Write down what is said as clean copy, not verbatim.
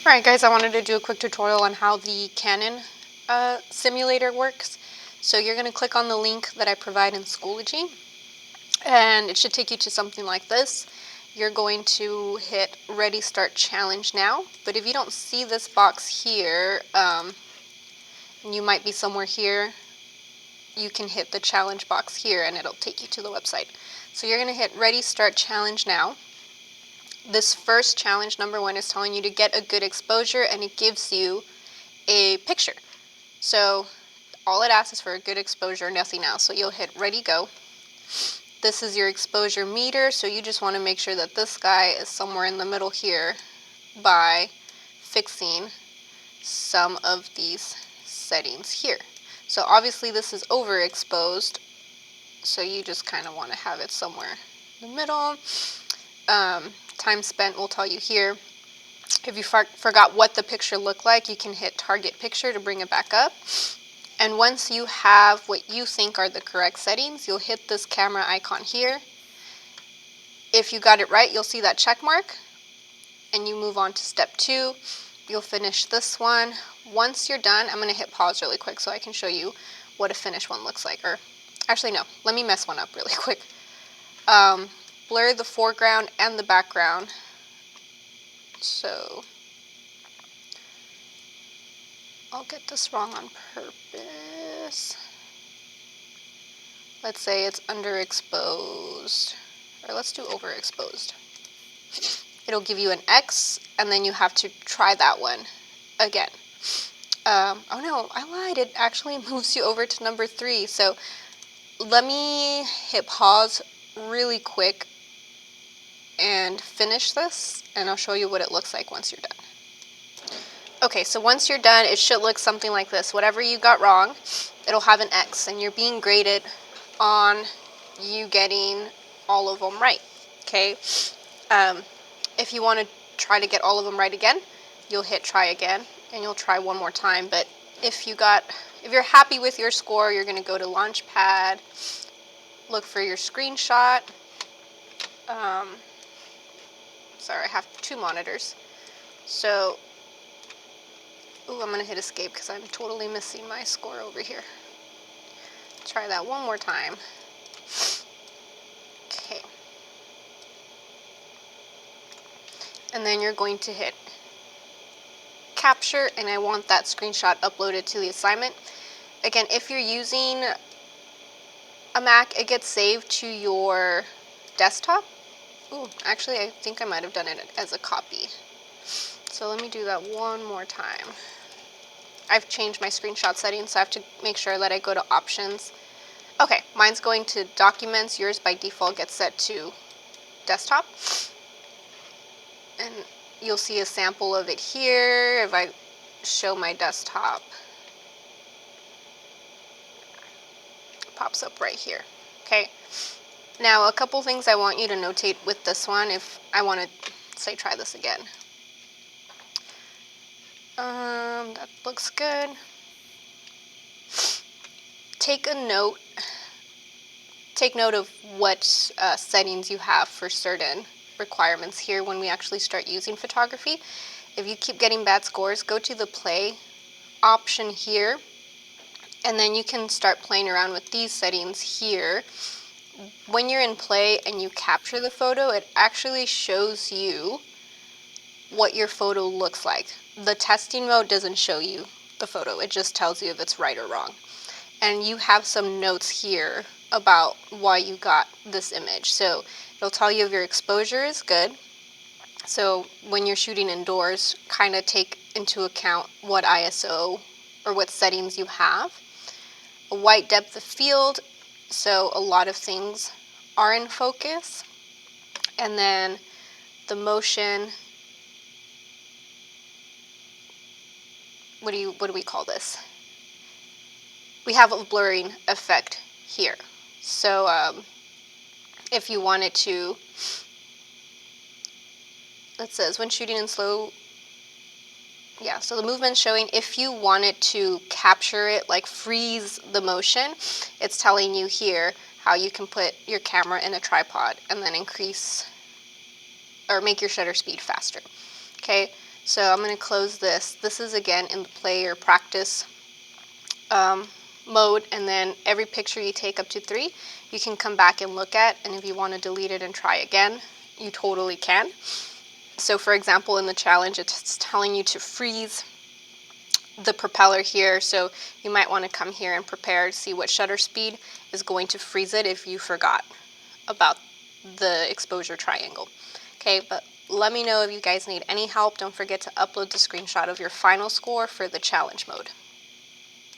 Alright guys, I wanted to do a quick tutorial on how the Canon simulator works. So you're going to click on the link that I provide in Schoology, and it should take you to something like this. You're going to hit Ready Start Challenge Now, but if you don't see this box here, and you might be somewhere here, you can hit the challenge box here and it'll take you to the website. So you're going to hit Ready Start Challenge Now. This first challenge, number 1, is telling you to get a good exposure, and it gives you a picture. So all it asks is for a good exposure, nothing else. So you'll hit Ready, Go. This is your exposure meter, so you just want to make sure that this guy is somewhere in the middle here by fixing some of these settings here. So obviously this is overexposed, so you just kind of want to have it somewhere in the middle. Time spent will tell you here. If you forgot what the picture looked like, you can hit Target Picture to bring it back up. And once you have what you think are the correct settings, you'll hit this camera icon here. If you got it right, you'll see that check mark, and you move on to step 2. You'll finish this one. Once you're done, I'm going to hit pause really quick so I can show you what a finished one looks like. Or actually, no, let me mess one up really quick. Blur the foreground and the background. So I'll get this wrong on purpose. Let's say it's underexposed, or let's do overexposed. It'll give you an X, and then you have to try that one again. Oh no, I lied. It actually moves you over to number 3. So let me hit pause really quick and finish this, and I'll show you what it looks like once you're done. Okay, so once you're done, it should look something like this. Whatever you got wrong, it'll have an X, and you're being graded on you getting all of them right. Okay, if you want to try to get all of them right again, you'll hit try again, and you'll try one more time. But if you're happy with your score, you're going to go to Launchpad, look for your screenshot. Sorry, I have 2 monitors. So, I'm going to hit escape because I'm totally missing my score over here. Try that one more time. Okay. And then you're going to hit capture, and I want that screenshot uploaded to the assignment. Again, if you're using a Mac, it gets saved to your desktop. Actually, I think I might have done it as a copy. So let me do that one more time. I've changed my screenshot settings, so I have to make sure that I go to options. Okay, mine's going to documents. Yours by default gets set to desktop. And you'll see a sample of it here. If I show my desktop, it pops up right here. Okay. Now, a couple things I want you to notate with this one if I want to, say, try this again. That looks good. Take note of what settings you have for certain requirements here when we actually start using photography. If you keep getting bad scores, go to the play option here, and then you can start playing around with these settings here. When you're in play and you capture the photo, it actually shows you what your photo looks like. The testing mode doesn't show you the photo, it just tells you if it's right or wrong. And you have some notes here about why you got this image. So it'll tell you if your exposure is good. So when you're shooting indoors, kind of take into account what ISO or what settings you have. A white depth of field, so a lot of things are in focus. And then the motion, what do we call this? We have a blurring effect here. So if you wanted to, it says when shooting in slow, yeah, so the movement's showing. If you wanted to capture it, like freeze the motion, it's telling you here how you can put your camera in a tripod and then increase or make your shutter speed faster. Okay, So I'm going to close this. This is again in the play or practice mode, and then every picture you take up to 3, you can come back and look at, and if you want to delete it and try again, you totally can. So for example, in the challenge, it's telling you to freeze the propeller here, so you might want to come here and prepare to see what shutter speed is going to freeze it if you forgot about the exposure triangle. Okay, but let me know if you guys need any help. Don't forget to upload the screenshot of your final score for the challenge mode.